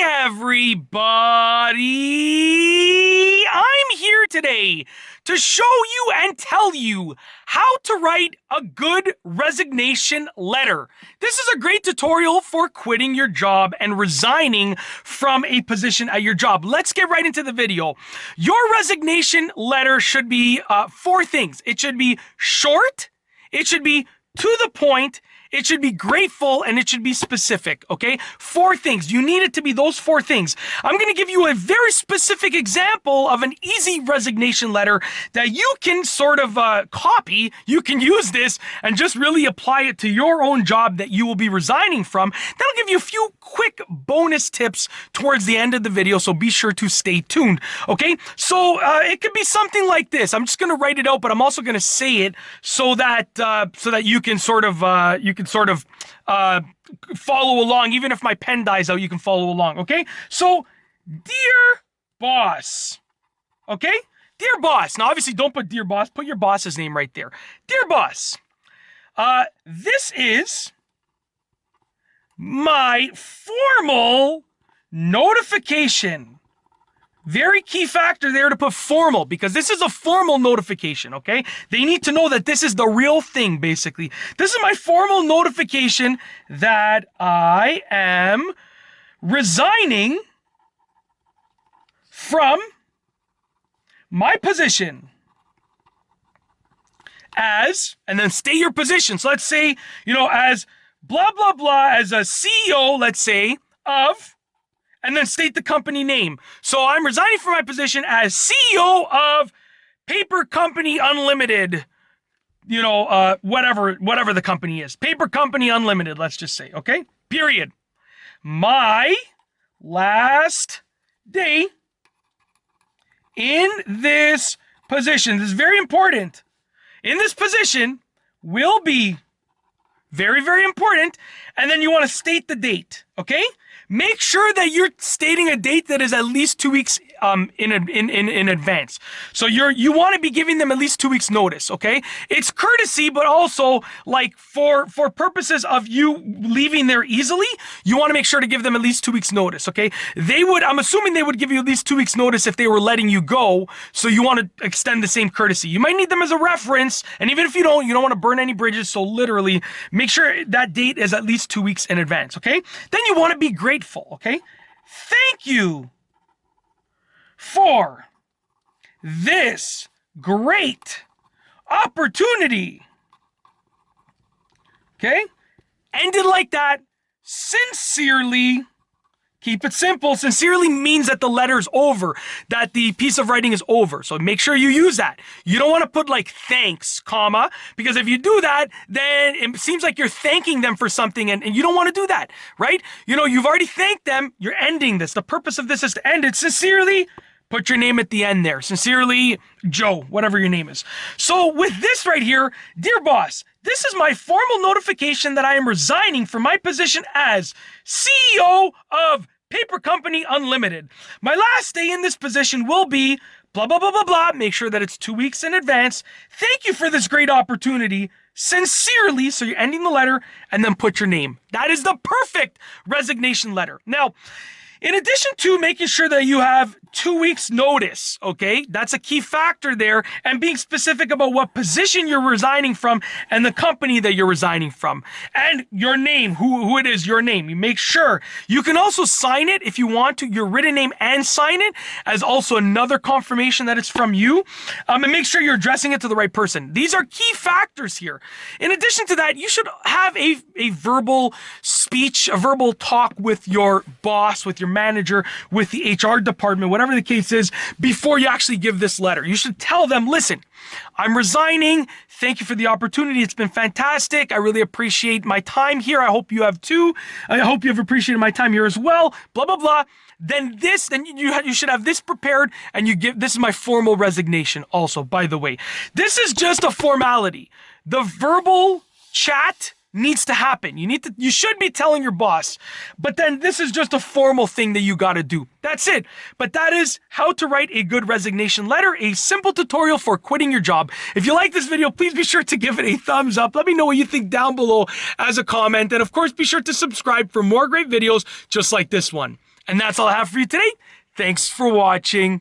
Everybody! I'm here today to show you and tell you how to write a good resignation letter. This is a great tutorial for quitting your job and resigning from a position at your job. Let's get right into the video. Your resignation letter should be four things. It should be short, it should be to the point, it should be grateful, and it should be specific, okay? Four things. You need it to be those four things. I'm going to give you a very specific example of an easy resignation letter that you can sort of copy. You can use this and just really apply it to your own job that you will be resigning from. That'll give you a few quick bonus tips towards the end of the video, so be sure to stay tuned, okay? So it could be something like this. I'm just going to write it out, but I'm also going to say it so that you can sort of follow along. Even if my pen dies out, you can follow along, okay? So, dear boss, okay? Dear boss. Now, obviously, don't put dear boss. Put your boss's name right there. Dear boss, this is my formal notification. Very key factor there to put formal, because this is a formal notification, okay? They need to know that this is the real thing, basically. This is my formal notification that I am resigning from my position as, and then state your position. So let's say, as blah, blah, blah, as a CEO, let's say, of, and then state the company name. So I'm resigning from my position as CEO of Paper Company Unlimited, whatever the company is. Paper Company Unlimited, let's just say, okay? Period. My last day in this position, this is very important, in this position will be very, very important, and then you want to state the date, okay? Make sure that you're stating a date that is at least 2 weeks in advance. So you want to be giving them at least 2 weeks notice, okay? It's courtesy, but also like for purposes of you leaving there easily, you want to make sure to give them at least 2 weeks notice, okay? I'm assuming they would give you at least 2 weeks notice if they were letting you go, so you want to extend the same courtesy. You might need them as a reference, and even if you don't want to burn any bridges, so literally make sure that date is at least 2 weeks in advance, okay? Then you want to be grateful, okay? Thank you for this great opportunity. Okay? End it like that. Sincerely. Keep it simple. Sincerely means that the letter's over, that the piece of writing is over. So make sure you use that. You don't want to put like thanks, comma, because if you do that, then it seems like you're thanking them for something, and you don't want to do that, right? You've already thanked them. You're ending this. The purpose of this is to end it. Sincerely, put your name at the end there. Sincerely, Joe, whatever your name is. So with this right here, dear boss, this is my formal notification that I am resigning from my position as CEO of Paper Company Unlimited. My last day in this position will be blah, blah, blah, blah, blah. Make sure that it's 2 weeks in advance. Thank you for this great opportunity. Sincerely, so you're ending the letter, and then put your name. That is the perfect resignation letter. Now, in addition to making sure that you have 2 weeks notice, okay? That's a key factor there, and being specific about what position you're resigning from and the company that you're resigning from. And your name, who it is, your name. You make sure. You can also sign it if you want to, your written name, and sign it as also another confirmation that it's from you. And make sure you're addressing it to the right person. These are key factors here. In addition to that, you should have a verbal speech, a verbal talk with your boss, with your manager, with the HR department, whatever the case is, before you actually give this letter. You should tell them, listen, I'm resigning. Thank you for the opportunity. It's been fantastic. I really appreciate my time here. I hope you have too. I hope you have appreciated my time here as well. Blah, blah, blah. Then you should have this prepared, and this is my formal resignation also, by the way. This is just a formality. The verbal chat needs to happen. You should be telling your boss, but then this is just a formal thing that you got to do. That's it. But that is how to write a good resignation letter, a simple tutorial for quitting your job. If you like this video, please be sure to give it a thumbs up. Let me know what you think down below as a comment. And of course, be sure to subscribe for more great videos just like this one. And that's all I have for you today. Thanks for watching.